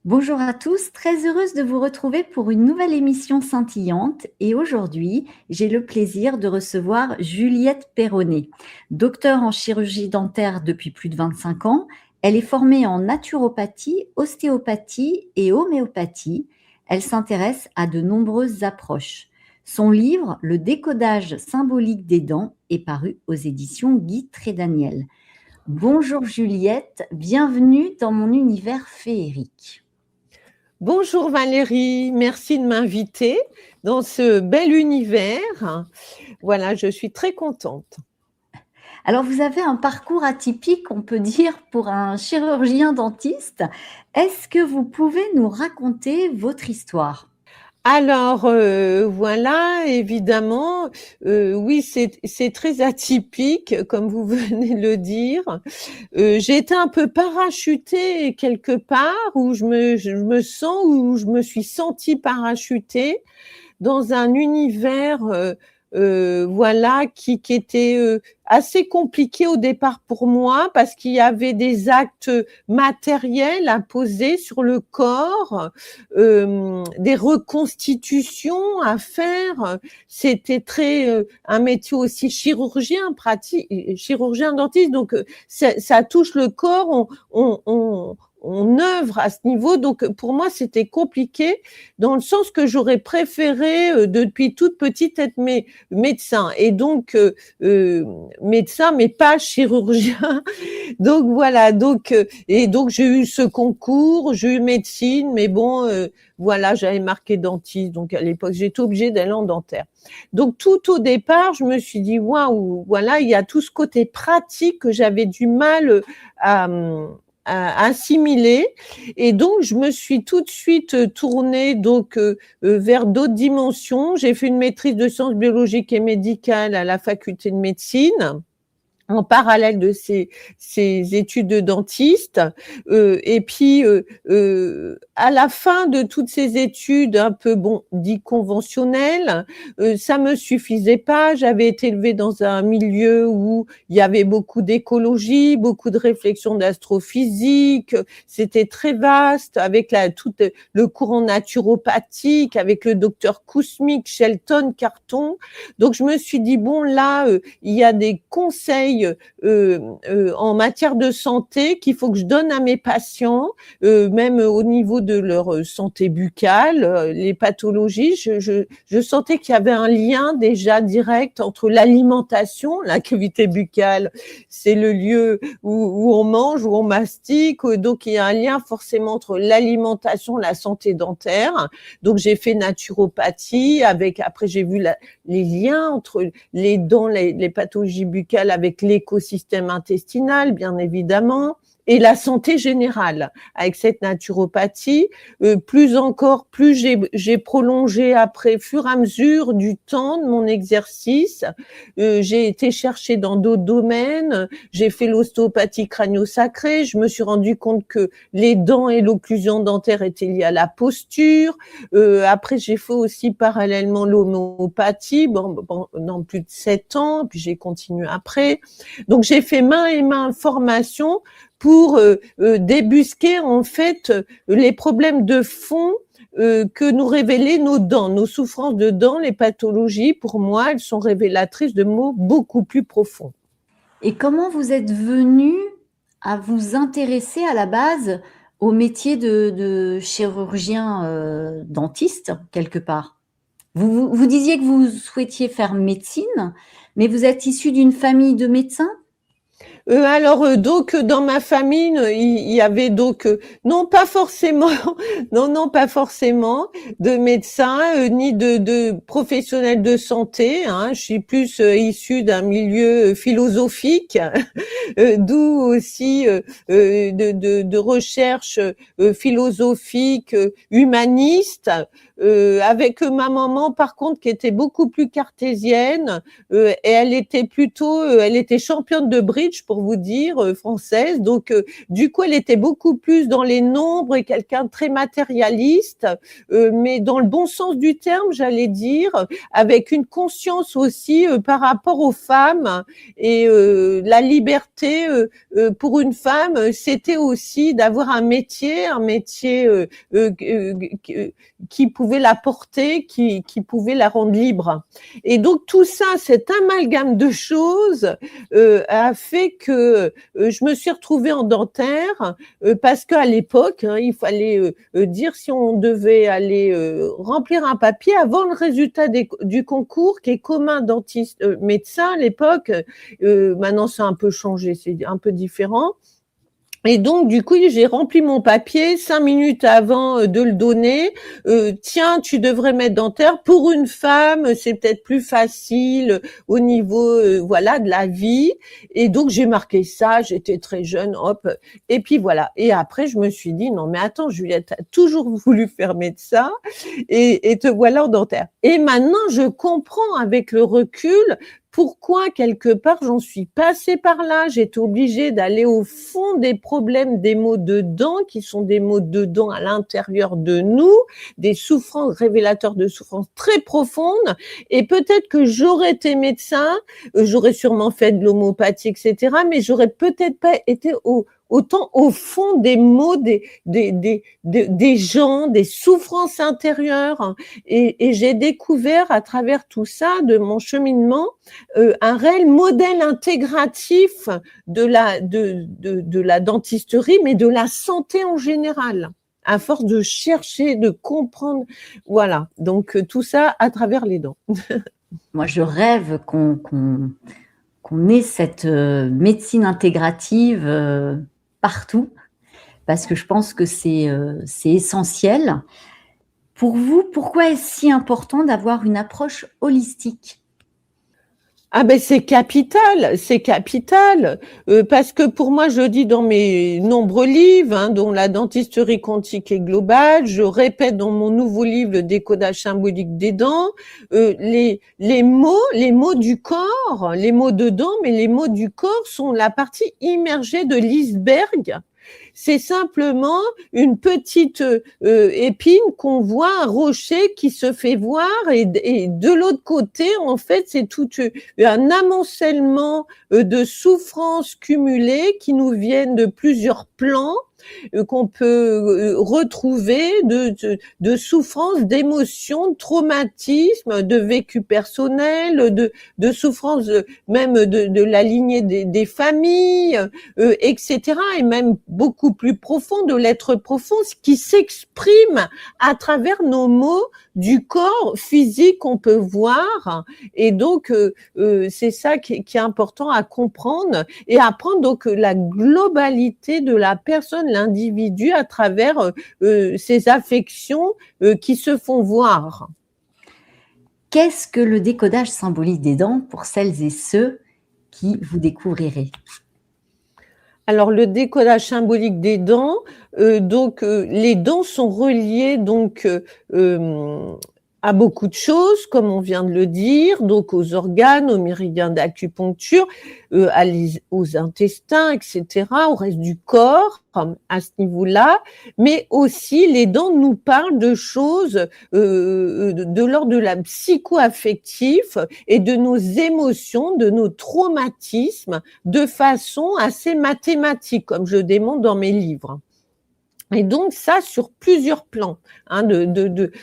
Bonjour à tous, très heureuse de vous retrouver pour une nouvelle émission scintillante et aujourd'hui, j'ai le plaisir de recevoir Juliette Perronnet. Docteure en chirurgie dentaire depuis plus de 25 ans, elle est formée en naturopathie, ostéopathie et homéopathie. Elle s'intéresse à de nombreuses approches. Son livre, Le décodage symbolique des dents, est paru aux éditions Guy Trédaniel. Bonjour Juliette, bienvenue dans mon univers féerique. Bonjour Valérie, merci de m'inviter dans ce bel univers. Voilà, je suis très contente. Alors, vous avez un parcours atypique, on peut dire, pour un chirurgien dentiste. Est-ce que vous pouvez nous raconter votre histoire? Alors voilà, évidemment, oui, c'est très atypique, comme vous venez de le dire. J'ai été un peu parachutée quelque part, où je me suis sentie parachutée dans un univers, voilà, qui était assez compliqué au départ pour moi parce qu'il y avait des actes matériels à poser sur le corps, des reconstitutions à faire. C'était très un métier aussi chirurgien dentiste, donc ça touche le corps. On œuvre à ce niveau, donc pour moi c'était compliqué dans le sens que j'aurais préféré depuis toute petite être médecin et donc médecin mais pas chirurgien. Donc voilà, et donc j'ai eu ce concours, j'ai eu médecine, mais bon voilà, j'avais marqué dentiste, donc à l'époque j'étais obligée d'aller en dentaire. Donc tout au départ, je me suis dit waouh, voilà, il y a tout ce côté pratique que j'avais du mal à assimiler, et donc je me suis tout de suite tournée donc vers d'autres dimensions. J'ai fait une maîtrise de sciences biologiques et médicales à la faculté de médecine en parallèle de ces études de dentiste. Et puis, à la fin de toutes ces études un peu, bon, dites conventionnelles, ça me suffisait pas. J'avais été élevée dans un milieu où il y avait beaucoup d'écologie, beaucoup de réflexion d'astrophysique. C'était très vaste avec tout le courant naturopathique, avec le docteur Kousmik, Shelton, Carton. Donc, je me suis dit, bon, là, il y a des conseils en matière de santé qu'il faut que je donne à mes patients, même au niveau de leur santé buccale, les pathologies. Je sentais qu'il y avait un lien déjà direct entre l'alimentation, la cavité buccale, c'est le lieu où on mange, où on mastique, donc il y a un lien forcément entre l'alimentation, la santé dentaire. Donc j'ai fait naturopathie, après j'ai vu les liens entre les dents, les pathologies buccales avec l'écosystème intestinal, bien évidemment, et la santé générale avec cette naturopathie. Plus encore, plus j'ai prolongé après, fur et à mesure du temps de mon exercice. J'ai été chercher dans d'autres domaines. J'ai fait l'ostéopathie crânio-sacrée. Je me suis rendu compte que les dents et l'occlusion dentaire étaient liées à la posture. Après, j'ai fait aussi parallèlement l'homéopathie, dans plus de 7 ans, puis j'ai continué après. Donc, j'ai fait main et main formation pour débusquer en fait les problèmes de fond que nous révélaient nos dents, nos souffrances de dents, les pathologies. Pour moi, elles sont révélatrices de maux beaucoup plus profonds. Et comment vous êtes venu à vous intéresser à la base au métier de chirurgien dentiste, quelque part? Vous disiez que vous souhaitiez faire médecine, mais vous êtes issu d'une famille de médecins? Alors donc dans ma famille, il y avait donc non pas forcément, non pas forcément de médecins ni de professionnels de santé. Hein. Je suis plus issue d'un milieu philosophique, d'où aussi de recherche philosophique, humaniste. Avec ma maman par contre qui était beaucoup plus cartésienne, et elle était championne de bridge pour vous dire, française. Donc, du coup, elle était beaucoup plus dans les nombres et quelqu'un de très matérialiste, mais dans le bon sens du terme, j'allais dire, avec une conscience aussi par rapport aux femmes et la liberté pour une femme, c'était aussi d'avoir un métier qui pouvait la porter, qui pouvait la rendre libre. Et donc tout ça, cet amalgame de choses a fait que je me suis retrouvée en dentaire parce qu'à l'époque, il fallait dire si on devait aller remplir un papier avant le résultat du concours qui est commun dentiste médecin à l'époque. Maintenant, ça a un peu changé, c'est un peu différent. Et donc, du coup, j'ai rempli mon papier 5 minutes avant de le donner. Tiens, tu devrais mettre dentaire. Pour une femme, c'est peut-être plus facile au niveau, voilà, de la vie. Et donc, j'ai marqué ça. J'étais très jeune, hop. Et puis voilà. Et après, je me suis dit, non, mais attends, Juliette, t'as toujours voulu faire médecin et te voilà en dentaire. Et maintenant, je comprends avec le recul pourquoi, quelque part, j'en suis passée par là. J'étais obligée d'aller au fond des problèmes des maux de dents, qui sont des maux de dents à l'intérieur de nous, des souffrances révélateurs de souffrances très profondes. Et peut-être que j'aurais été médecin, j'aurais sûrement fait de l'homéopathie, etc., mais j'aurais peut-être pas été autant au fond des maux des gens, des souffrances intérieures. Et j'ai découvert à travers tout ça, de mon cheminement, un réel modèle intégratif de la dentisterie, mais de la santé en général, à force de chercher, de comprendre. Voilà, donc tout ça à travers les dents. Moi, je rêve qu'on ait cette médecine intégrative partout, parce que je pense que c'est essentiel. Pour vous, pourquoi est-ce si important d'avoir une approche holistique ? Ah ben c'est capital, parce que pour moi, je dis dans mes nombreux livres, dont la dentisterie quantique et globale, je répète dans mon nouveau livre, le décodage symbolique des dents, les mots du corps, les mots de dents, mais les mots du corps sont la partie immergée de l'iceberg. C'est simplement une petite épine qu'on voit, un rocher qui se fait voir, et de l'autre côté, en fait, c'est tout un amoncellement de souffrances cumulées qui nous viennent de plusieurs plans, qu'on peut retrouver de souffrances, d'émotions, de traumatismes, de vécu personnel, de souffrances même de la lignée des familles, etc. Et même beaucoup plus profond, de l'être profond, ce qui s'exprime à travers nos mots du corps physique qu'on peut voir. Et donc, c'est ça qui est important à comprendre et apprendre donc la globalité de la personne, l'individu, à travers ses affections qui se font voir. Qu'est-ce que le décodage symbolique des dents pour celles et ceux qui vous découvriraient ? Alors, le décodage symbolique des dents, les dents sont reliées donc à beaucoup de choses, comme on vient de le dire, donc aux organes, aux méridiens d'acupuncture, aux intestins, etc., au reste du corps, à ce niveau-là, mais aussi les dents nous parlent de choses de l'ordre de la psycho-affectif et de nos émotions, de nos traumatismes, de façon assez mathématique, comme je démontre dans mes livres. Et donc ça sur plusieurs plans,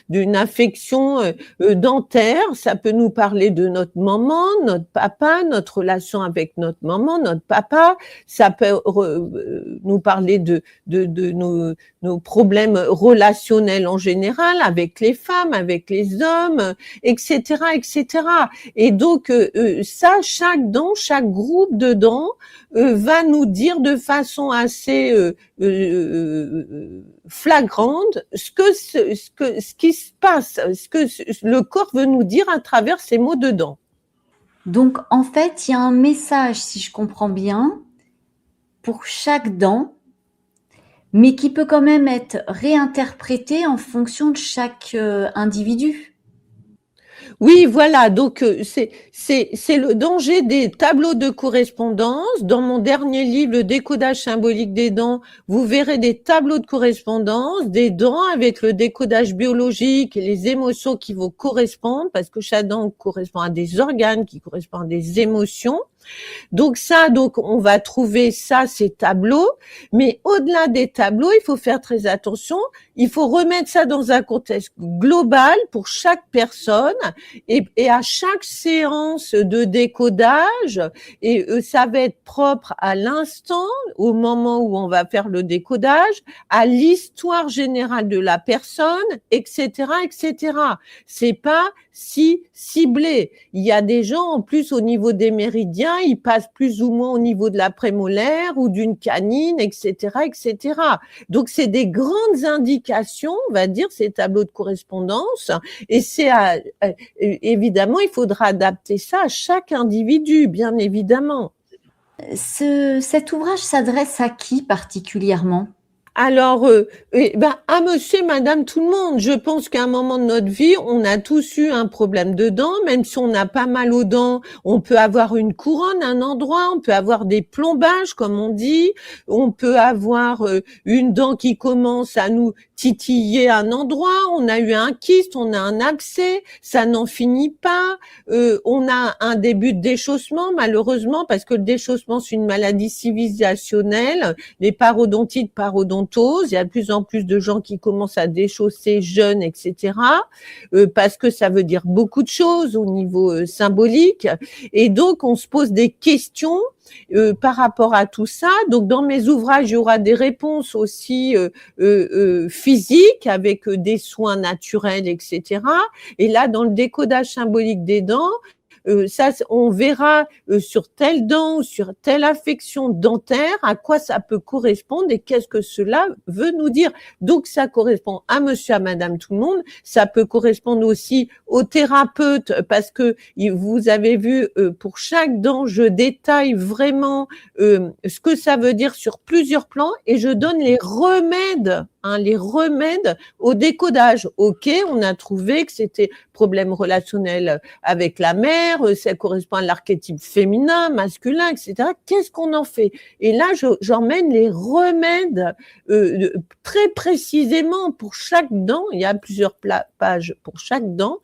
d'une affection dentaire, ça peut nous parler de notre maman, notre papa, notre relation avec notre maman, notre papa, ça peut nous parler de nos problèmes relationnels en général avec les femmes, avec les hommes, etc., etc. Et donc ça, chaque dent, chaque groupe de dents va nous dire de façon assez flagrante ce qui se passe, ce que le corps veut nous dire à travers ces mots de dents. Donc, en fait, il y a un message, si je comprends bien, pour chaque dent, mais qui peut quand même être réinterprété en fonction de chaque individu. Oui, voilà. Donc, c'est le danger des tableaux de correspondance. Dans mon dernier livre, Le décodage symbolique des dents, vous verrez des tableaux de correspondance des dents avec le décodage biologique et les émotions qui vont correspondre, parce que chaque dent correspond à des organes qui correspondent à des émotions. Donc on va trouver ça, ces tableaux, mais au-delà des tableaux, il faut faire très attention. Il faut remettre ça dans un contexte global pour chaque personne et à chaque séance de décodage, et ça va être propre à l'instant, au moment où on va faire le décodage, à l'histoire générale de la personne, etc., etc. C'est pas si ciblé. Il y a des gens, en plus, au niveau des méridiens, ils passent plus ou moins au niveau de la prémolaire ou d'une canine, etc., etc. Donc, c'est des grandes indications, on va dire, ces tableaux de correspondance. Et évidemment, il faudra adapter ça à chaque individu, bien évidemment. Cet ouvrage s'adresse à qui particulièrement? Alors, à monsieur et madame tout le monde. Je pense qu'à un moment de notre vie, on a tous eu un problème de dents, même si on n'a pas mal aux dents, on peut avoir une couronne à un endroit, on peut avoir des plombages, comme on dit, on peut avoir une dent qui commence à nous titiller à un endroit, on a eu un kyste, on a un abcès, ça n'en finit pas, on a un début de déchaussement, malheureusement, parce que le déchaussement, c'est une maladie civilisationnelle, les parodontites, il y a de plus en plus de gens qui commencent à déchausser jeunes, etc., parce que ça veut dire beaucoup de choses au niveau symbolique. Et donc, on se pose des questions par rapport à tout ça. Donc, dans mes ouvrages, il y aura des réponses aussi physiques avec des soins naturels, etc. Et là, dans le décodage symbolique des dents, ça, on verra sur telle dent ou sur telle affection dentaire à quoi ça peut correspondre et qu'est-ce que cela veut nous dire. Donc, ça correspond à monsieur, à madame, tout le monde. Ça peut correspondre aussi au thérapeute parce que vous avez vu, pour chaque dent, je détaille vraiment ce que ça veut dire sur plusieurs plans et je donne les remèdes au décodage. Ok, on a trouvé que c'était problème relationnel avec la mère, ça correspond à l'archétype féminin, masculin, etc. Qu'est-ce qu'on en fait? Et là, j'emmène les remèdes très précisément pour chaque dent. Il y a plusieurs pages pour chaque dent,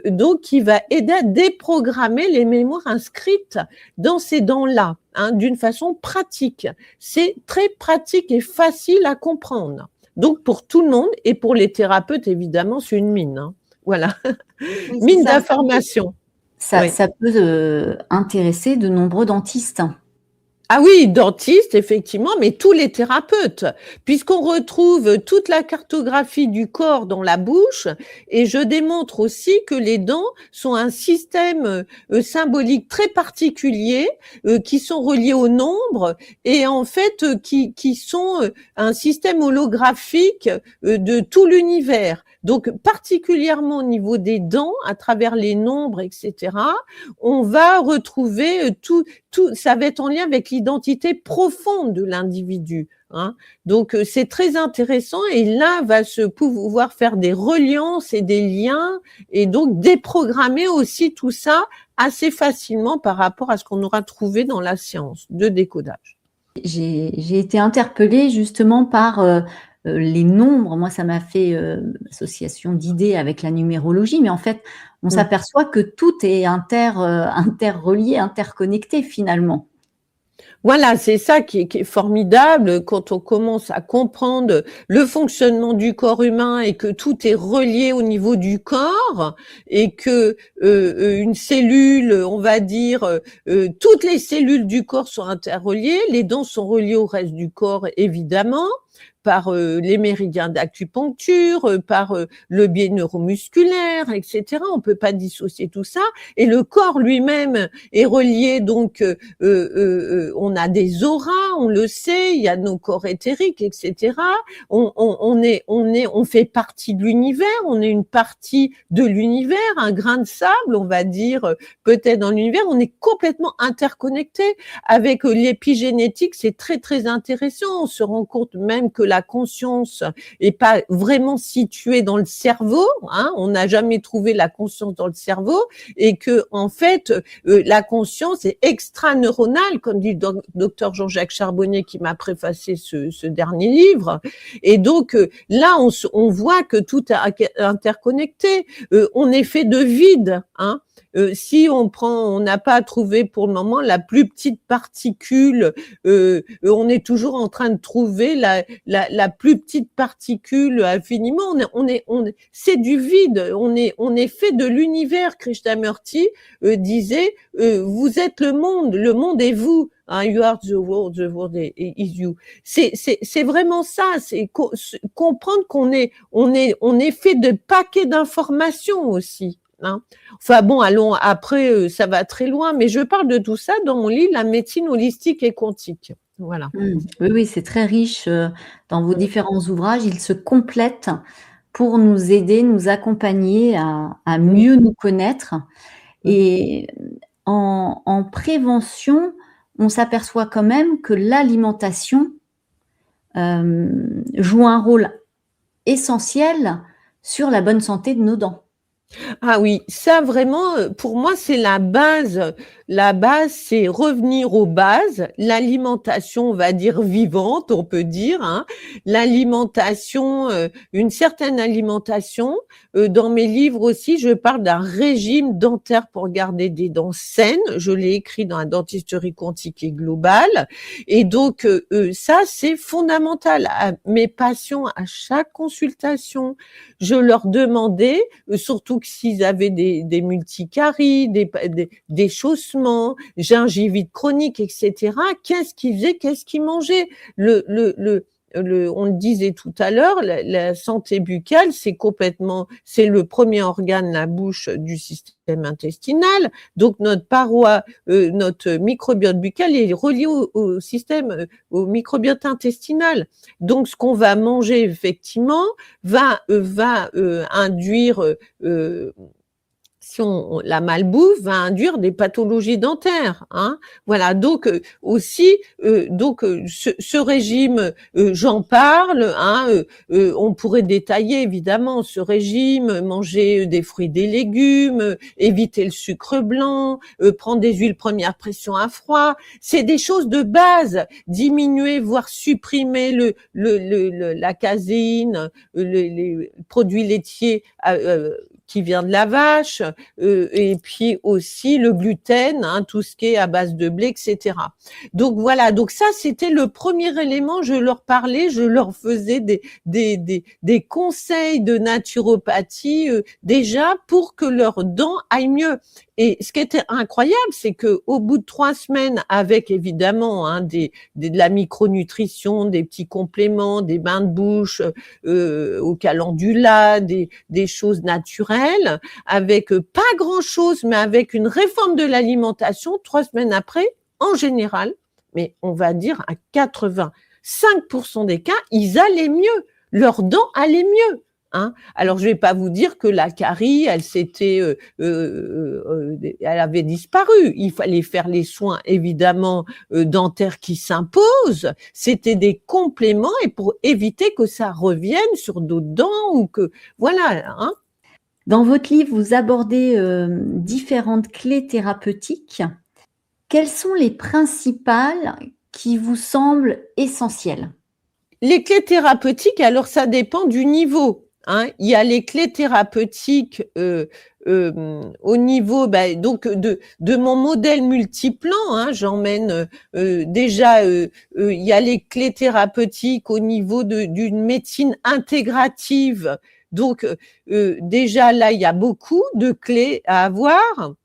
donc qui va aider à déprogrammer les mémoires inscrites dans ces dents-là, d'une façon pratique. C'est très pratique et facile à comprendre. Donc, pour tout le monde et pour les thérapeutes, évidemment, c'est une mine. Voilà, Oui, mine d'informations. Ça peut intéresser de nombreux dentistes. Ah oui, dentiste, effectivement, mais tous les thérapeutes, puisqu'on retrouve toute la cartographie du corps dans la bouche, et je démontre aussi que les dents sont un système symbolique très particulier, qui sont reliés au nombre, et en fait qui sont un système holographique de tout l'univers. Donc, particulièrement au niveau des dents, à travers les nombres, etc., on va retrouver tout, ça va être en lien avec l'identité profonde de l'individu. Donc, c'est très intéressant et là, va se pouvoir faire des reliances et des liens et donc déprogrammer aussi tout ça assez facilement par rapport à ce qu'on aura trouvé dans la science de décodage. J'ai été interpellée justement par les nombres. Moi, ça m'a fait association d'idées avec la numérologie, mais en fait, on s'aperçoit que tout est interrelié, interconnecté finalement. Voilà, c'est ça qui est formidable quand on commence à comprendre le fonctionnement du corps humain et que tout est relié au niveau du corps et que une cellule, on va dire, toutes les cellules du corps sont interreliées, les dents sont reliées au reste du corps évidemment, par les méridiens d'acupuncture, par le biais neuromusculaire, etc. On peut pas dissocier tout ça. Et le corps lui-même est relié, donc on a des auras, on le sait, il y a nos corps éthériques, etc. On fait partie de l'univers, on est une partie de l'univers, un grain de sable, on va dire, peut-être dans l'univers. On est complètement interconnecté avec l'épigénétique. C'est très très intéressant. On se rend compte même que la conscience est pas vraiment située dans le cerveau, hein, on n'a jamais trouvé la conscience dans le cerveau, et que en fait la conscience est extra-neuronale, comme dit le docteur Jean-Jacques Charbonnier qui m'a préfacé ce dernier livre. Et donc là, on voit que tout est interconnecté. On est fait de vide, hein. Si on n'a pas trouvé pour le moment la plus petite particule, on est toujours en train de trouver la plus petite particule infiniment. C'est du vide. On est fait de l'univers. Krishnamurti disait, vous êtes le monde est vous. You are the world is you. C'est vraiment ça. C'est comprendre qu'on est fait de paquets d'informations aussi. Hein. Enfin bon, allons après, ça va très loin, mais je parle de tout ça dans mon livre, La médecine holistique et quantique. Voilà. Oui, oui, c'est très riche dans vos différents ouvrages. Ils se complètent pour nous aider, nous accompagner à mieux nous connaître. Et en prévention, on s'aperçoit quand même que l'alimentation joue un rôle essentiel sur la bonne santé de nos dents. Ah oui, ça vraiment, pour moi, c'est la base. La base, c'est revenir aux bases. L'alimentation, on va dire vivante, on peut dire, hein. L'alimentation, une certaine alimentation. Dans mes livres aussi, je parle d'un régime dentaire pour garder des dents saines. Je l'ai écrit dans la dentisterie quantique et globale. Et donc, ça, c'est fondamental. À mes patients, à chaque consultation, je leur demandais, surtout que s'ils avaient des multicaries, des chaussements, gingivite chronique, etc., qu'est-ce qu'ils faisaient, qu'est-ce qu'ils mangeaient? On le disait tout à l'heure, la santé buccale, c'est le premier organe, la bouche, du système intestinal. Donc notre paroi, notre microbiote buccal est relié au système, au microbiote intestinal. Donc ce qu'on va manger effectivement va induire si la malbouffe va induire des pathologies dentaires, hein. Voilà. Donc aussi, ce régime, j'en parle, hein. On pourrait détailler évidemment ce régime, manger des fruits, des légumes, éviter le sucre blanc, prendre des huiles première pression à froid. C'est des choses de base. Diminuer, voire supprimer la caséine, les produits laitiers. Qui vient de la vache, et puis aussi le gluten, hein, tout ce qui est à base de blé, etc. Donc voilà, donc ça c'était le premier élément, je leur parlais, je leur faisais des conseils de naturopathie déjà pour que leurs dents aillent mieux. Et ce qui était incroyable, c'est que au bout de 3 semaines, avec évidemment de la micronutrition, des petits compléments, des bains de bouche au calendula, des choses naturelles, avec pas grand-chose, mais avec une réforme de l'alimentation, 3 semaines après, en général, mais on va dire à 85% des cas, ils allaient mieux, leurs dents allaient mieux. Hein. Alors, je vais pas vous dire que la carie, elle avait disparu. Il fallait faire les soins, évidemment, dentaires qui s'imposent. C'était des compléments et pour éviter que ça revienne sur d'autres dents ou que, voilà, hein. Dans votre livre, vous abordez différentes clés thérapeutiques. Quelles sont les principales qui vous semblent essentielles? Les clés thérapeutiques, alors ça dépend du niveau. Hein, il y a les clés thérapeutiques au niveau donc de mon modèle multiplan. Hein, j'emmène déjà il y a les clés thérapeutiques au niveau d'une médecine intégrative. Donc déjà là il y a beaucoup de clés à avoir.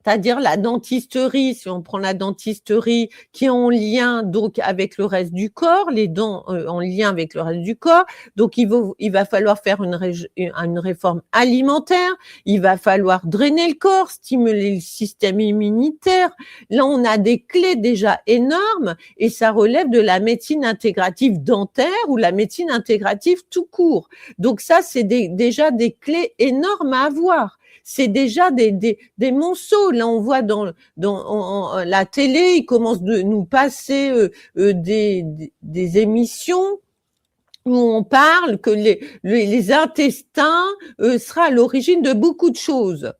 C'est-à-dire la dentisterie, si on prend la dentisterie qui est en lien donc avec le reste du corps, les dents en lien avec le reste du corps. Donc il va falloir faire une réforme alimentaire, il va falloir drainer le corps, stimuler le système immunitaire. Là, on a des clés déjà énormes et ça relève de la médecine intégrative dentaire ou la médecine intégrative tout court. Donc ça, c'est déjà des clés énormes à avoir. C'est déjà des monceaux. Là, on voit dans la télé, ils commencent de nous passer des émissions où on parle que les intestins sera à l'origine de beaucoup de choses.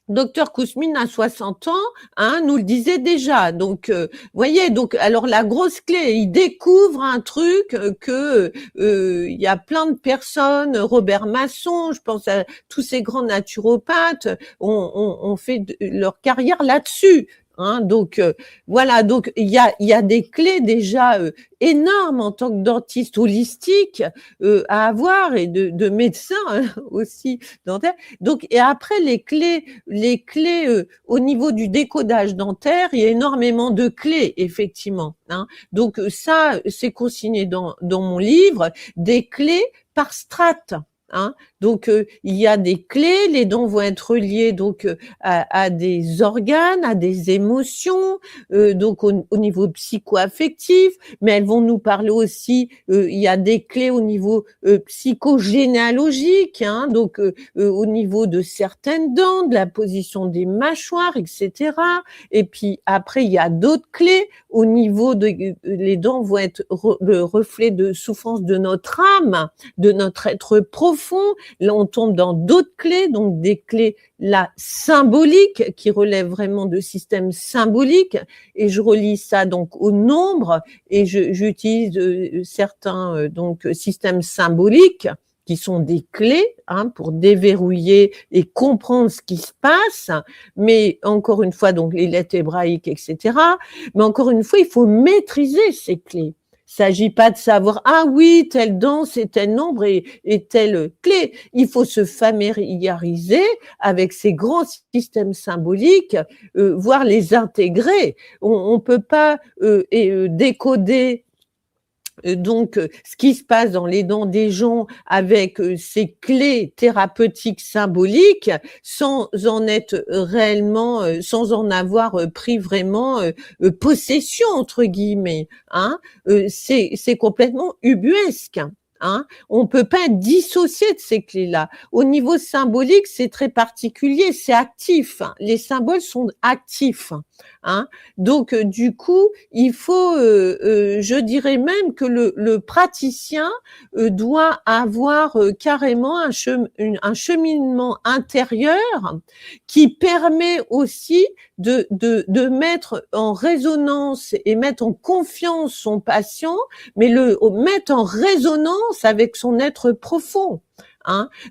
Docteur Kousmine à 60 ans, nous le disait déjà. Donc, voyez, donc alors la grosse clé, il découvre un truc que il y a plein de personnes, Robert Masson, je pense à tous ces grands naturopathes, ont fait leur carrière là-dessus. Donc voilà, donc il y a des clés déjà énormes en tant que dentiste holistique à avoir et de médecin aussi dentaire. Donc et après les clés au niveau du décodage dentaire, il y a énormément de clés effectivement. Donc ça c'est consigné dans mon livre, des clés par strate. Donc il y a des clés, les dents vont être reliées donc à des organes, à des émotions, donc au niveau psycho-affectif, mais elles vont nous parler aussi, il y a des clés au niveau psychogénéalogique, donc au niveau de certaines dents, de la position des mâchoires, etc. Et puis après il y a d'autres clés au niveau de les dents vont être le reflet de souffrance de notre âme, de notre être profond. Là, on tombe dans d'autres clés, donc des clés là symboliques qui relèvent vraiment de systèmes symboliques. Et je relie ça donc au nombre et j'utilise certains donc systèmes symboliques qui sont des clés pour déverrouiller et comprendre ce qui se passe. Mais encore une fois, donc les lettres hébraïques, etc. Mais encore une fois, il faut maîtriser ces clés. Il ne s'agit pas de savoir, oui, telle dent, c'est tel nombre et telle clé. Il faut se familiariser avec ces grands systèmes symboliques, voire les intégrer. On ne peut pas décoder donc ce qui se passe dans les dents des gens avec ces clés thérapeutiques symboliques sans en être réellement, sans en avoir pris vraiment possession entre guillemets. C'est complètement ubuesque. On peut pas être dissocié de ces clés-là. Au niveau symbolique, c'est très particulier, c'est actif. Les symboles sont actifs. Donc du coup, il faut, je dirais même que le praticien doit avoir carrément un cheminement intérieur qui permet aussi de mettre en résonance et mettre en confiance son patient, mais le mettre en résonance avec son être profond.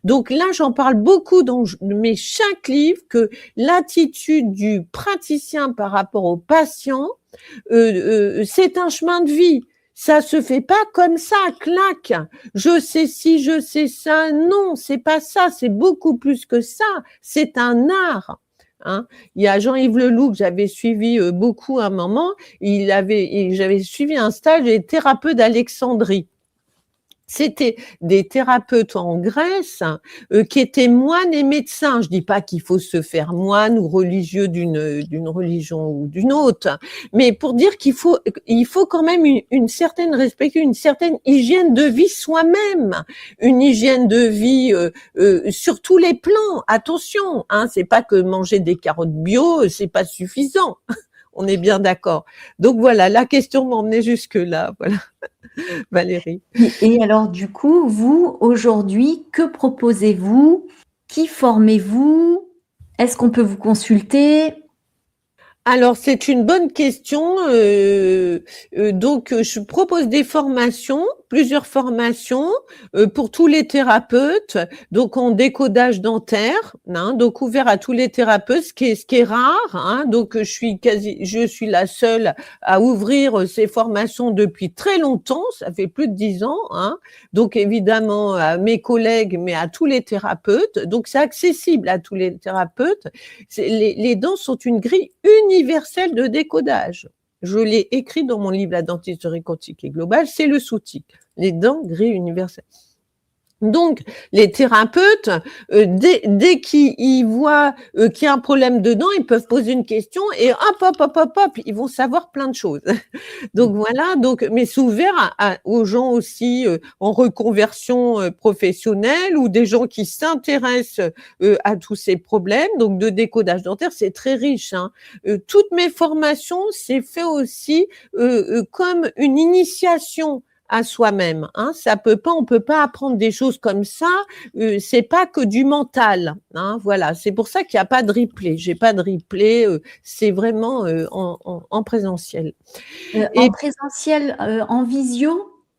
Donc là, j'en parle beaucoup dans chaque livre que l'attitude du praticien par rapport au patient, c'est un chemin de vie. Ça se fait pas comme ça, clac. Je sais ci, je sais ça. Non, c'est pas ça. C'est beaucoup plus que ça. C'est un art. Il y a Jean-Yves Leloup que j'avais suivi beaucoup à un moment. J'avais suivi un stage des thérapeutes d'Alexandrie. C'était des thérapeutes en Grèce qui étaient moines et médecins. Je dis pas qu'il faut se faire moine ou religieux d'une religion ou d'une autre, mais pour dire qu'il faut quand même une certaine respecter une certaine hygiène de vie soi-même, une hygiène de vie sur tous les plans. Attention, c'est pas que manger des carottes bio, c'est pas suffisant. On est bien d'accord. Donc voilà, la question m'emmenait jusque là. Voilà. Valérie. Et alors, du coup, vous, aujourd'hui, que proposez-vous? Qui formez-vous? Est-ce qu'on peut vous consulter? Alors, c'est une bonne question. Donc, je propose des formations, plusieurs formations pour tous les thérapeutes. Donc, en décodage dentaire, donc ouvert à tous les thérapeutes, ce qui est rare. Donc, je suis la seule à ouvrir ces formations depuis très longtemps. Ça fait plus de 10 ans. Donc, évidemment, à mes collègues, mais à tous les thérapeutes. Donc, c'est accessible à tous les thérapeutes. Les dents sont une grille universelle de décodage. Je l'ai écrit dans mon livre La dentisterie quantique et globale, c'est le sous-titre. Les dents, grille universelle. Donc, les thérapeutes, dès qu'ils voient qu'il y a un problème dedans, ils peuvent poser une question et hop, ils vont savoir plein de choses. Donc voilà, mais c'est ouvert aux gens aussi en reconversion professionnelle ou des gens qui s'intéressent à tous ces problèmes. Donc de décodage dentaire, c'est très riche. Toutes mes formations, c'est fait aussi comme une initiation à soi-même. Hein. On peut pas apprendre des choses comme ça. C'est pas que du mental. Hein, voilà, c'est pour ça qu'il n'y a pas de replay. J'ai pas de replay. C'est vraiment en présentiel. En présentiel, en visio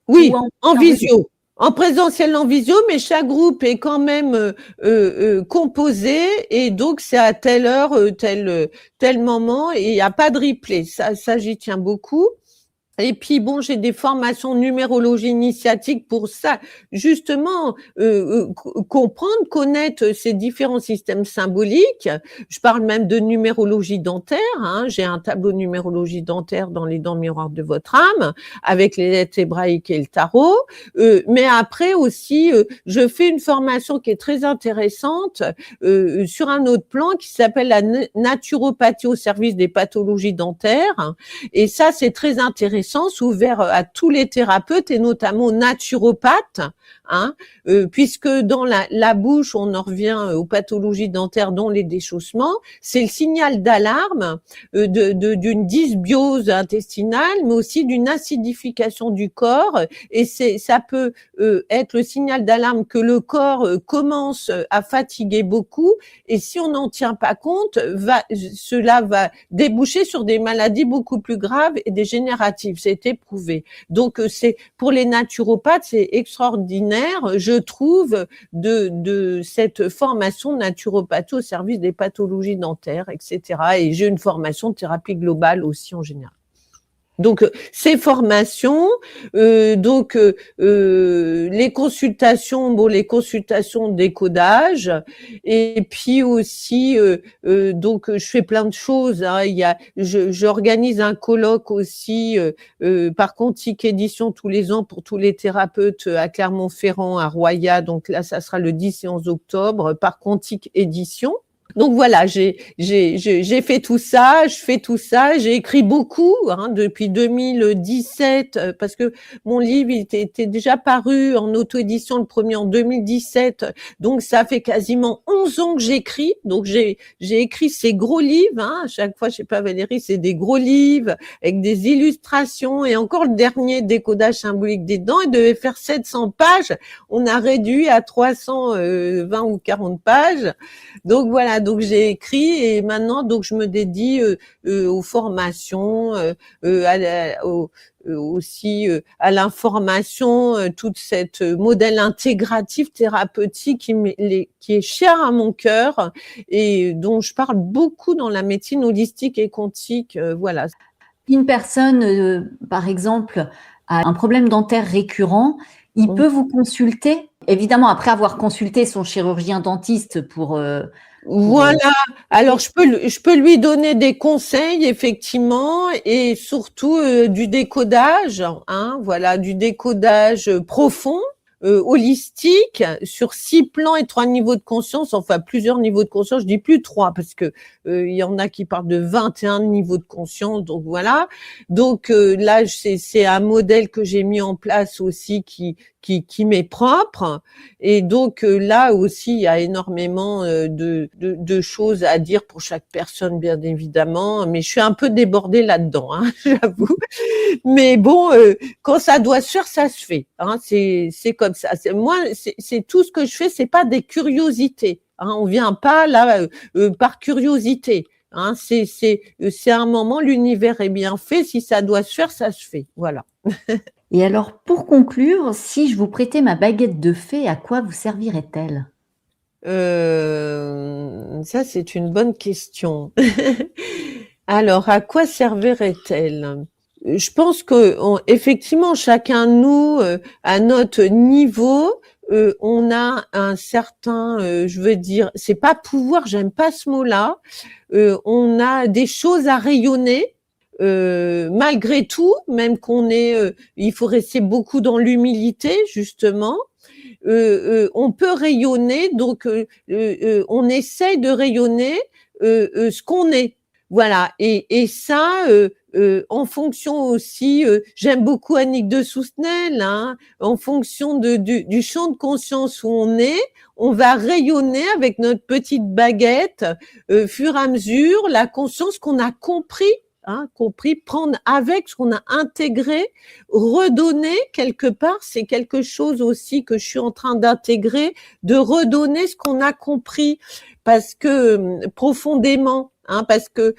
ou Oui, en en enregistré? visio. En présentiel, en visio, mais chaque groupe est quand même composé et donc c'est à telle heure, tel moment et il n'y a pas de replay. Ça, j'y tiens beaucoup. Et puis bon, j'ai des formations de numérologie initiatique pour ça, justement, comprendre, connaître ces différents systèmes symboliques. Je parle même de numérologie dentaire. Hein. J'ai un tableau de numérologie dentaire dans les dents miroirs de votre âme, avec les lettres hébraïques et le tarot. Mais après aussi, je fais une formation qui est très intéressante sur un autre plan qui s'appelle la naturopathie au service des pathologies dentaires. Et ça, c'est très intéressant, c'est ouvert à tous les thérapeutes et notamment aux naturopathes, hein, puisque dans la bouche, on en revient aux pathologies dentaires, dont les déchaussements, c'est le signal d'alarme d'une dysbiose intestinale, mais aussi d'une acidification du corps. Et ça peut être le signal d'alarme que le corps commence à fatiguer beaucoup. Et si on n'en tient pas compte, cela va déboucher sur des maladies beaucoup plus graves et dégénératives. C'est éprouvé. Donc, c'est pour les naturopathes, c'est extraordinaire, je trouve, de cette formation de naturopathie au service des pathologies dentaires, etc. Et j'ai une formation de thérapie globale aussi en général. Donc ces formations, les consultations, les consultations de décodage, et puis aussi donc je fais plein de choses. Hein. J'organise un colloque aussi par Quantique Édition tous les ans pour tous les thérapeutes à Clermont-Ferrand, à Roya. Donc là, ça sera le 10 et 11 octobre par Quantique Édition. Donc voilà, j'ai fait tout ça, je fais tout ça, j'ai écrit beaucoup depuis 2017 parce que mon livre il était déjà paru en auto-édition, le premier en 2017, donc ça fait quasiment 11 ans que j'écris. Donc j'ai écrit ces gros livres, à chaque fois, je sais pas Valérie, c'est des gros livres avec des illustrations et encore le dernier décodage symbolique des dents, il devait faire 700 pages, on a réduit à 320 ou 40 pages. Donc voilà, donc j'ai écrit et maintenant donc je me dédie aux formations, aussi à l'information, toute cette modèle intégratif thérapeutique qui est cher à mon cœur et dont je parle beaucoup dans la médecine holistique et quantique. Voilà. Une personne, par exemple, a un problème dentaire récurrent, il peut vous consulter, évidemment après avoir consulté son chirurgien dentiste pour voilà. Alors je peux lui donner des conseils effectivement et surtout du décodage, voilà, du décodage profond. Holistique sur 6 plans et 3 niveaux de conscience, enfin plusieurs niveaux de conscience, je dis plus 3 parce que il y en a qui parlent de 21 niveaux de conscience, donc voilà. Donc là c'est un modèle que j'ai mis en place aussi qui m'est propre et donc là aussi il y a énormément de choses à dire pour chaque personne bien évidemment, mais je suis un peu débordée là-dedans, j'avoue. Mais bon, quand ça doit se faire, ça se fait. C'est comme ça. C'est tout ce que je fais. C'est pas des curiosités. On vient pas là par curiosité. C'est un moment. L'univers est bien fait. Si ça doit se faire, ça se fait. Voilà. Et alors, pour conclure, si je vous prêtais ma baguette de fée, à quoi vous servirait-elle ? Ça, c'est une bonne question. Alors, à quoi servirait-elle ? Je pense que effectivement, chacun de nous, à notre niveau, on a un certain, je veux dire, c'est pas pouvoir, j'aime pas ce mot-là. On a des choses à rayonner. Malgré tout, même il faut rester beaucoup dans l'humilité justement. On peut rayonner, donc on essaye de rayonner ce qu'on est. Voilà, et ça, en fonction aussi, j'aime beaucoup Annick de Sousnel, en fonction du champ de conscience où on va rayonner avec notre petite baguette, fur et à mesure, la conscience qu'on a compris, hein, compris, prendre avec ce qu'on a intégré, redonner quelque part, c'est quelque chose aussi que je suis en train d'intégrer, de redonner ce qu'on a compris, parce que profondément, hein, parce que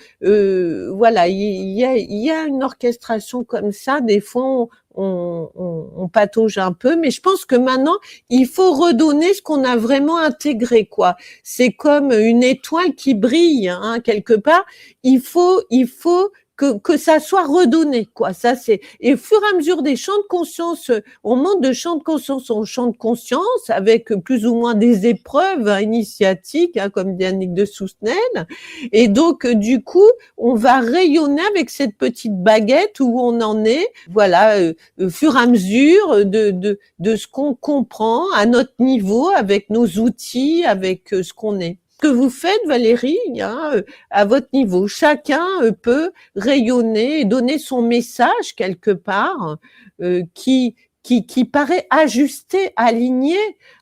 voilà, il y a une orchestration comme ça, des fois on patauge un peu, mais je pense que maintenant il faut redonner ce qu'on a vraiment intégré, quoi. C'est comme une étoile qui brille, hein, quelque part. Il faut que ça soit redonné, quoi. Ça, c'est, et au fur et à mesure des champs de conscience, on monte de champ de conscience en champ de conscience avec plus ou moins des épreuves, hein, initiatiques, hein, comme dit Annick de Soustenel. Et donc, du coup, on va rayonner avec cette petite baguette où on en est, voilà, au fur et à mesure de ce qu'on comprend à notre niveau, avec nos outils, avec ce qu'on est. Ce que vous faites, Valérie, hein, à votre niveau, chacun peut rayonner et donner son message quelque part qui paraît ajusté, aligné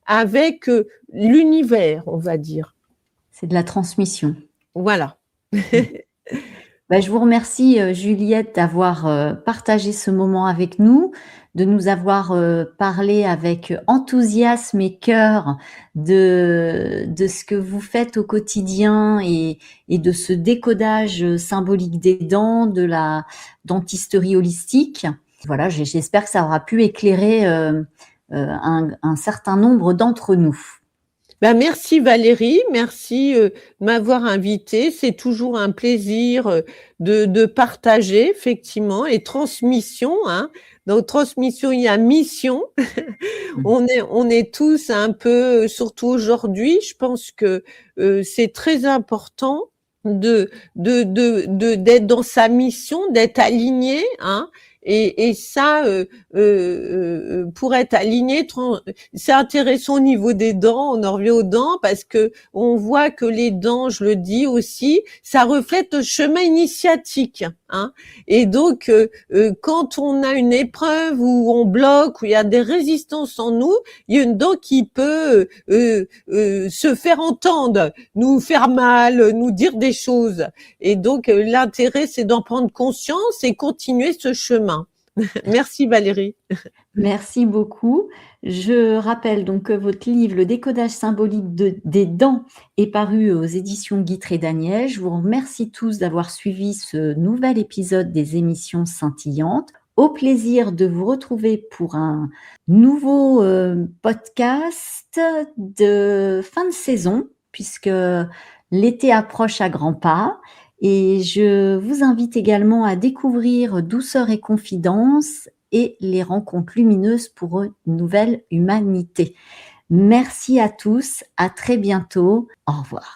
avec l'univers, on va dire. C'est de la transmission. Voilà. Ben, je vous remercie, Juliette, d'avoir partagé ce moment avec nous, de nous avoir parlé avec enthousiasme et cœur de ce que vous faites au quotidien et de ce décodage symbolique des dents, de la dentisterie holistique. Voilà, j'espère que ça aura pu éclairer un certain nombre d'entre nous. Ben merci Valérie, merci de m'avoir invitée. C'est toujours un plaisir de partager, effectivement, et transmission. Hein. Dans transmission, il y a mission. On est tous un peu, surtout aujourd'hui, je pense que c'est très important d'être dans sa mission, d'être aligné, hein. Et ça, pour être aligné, c'est intéressant au niveau des dents. On en revient aux dents parce que on voit que les dents, je le dis aussi, ça reflète le chemin initiatique. Hein. Et donc, quand on a une épreuve où on bloque, où il y a des résistances en nous, il y a une dent qui peut se faire entendre, nous faire mal, nous dire des choses. Et donc, l'intérêt, c'est d'en prendre conscience et continuer ce chemin. Merci Valérie. Merci beaucoup. Je rappelle donc que votre livre, Le décodage symbolique des dents, est paru aux éditions Guitry et Daniel. Je vous remercie tous d'avoir suivi ce nouvel épisode des émissions scintillantes. Au plaisir de vous retrouver pour un nouveau podcast de fin de saison, puisque l'été approche à grands pas. Et je vous invite également à découvrir Douceur et Confidence et les rencontres lumineuses pour une nouvelle humanité. Merci à tous, à très bientôt, au revoir.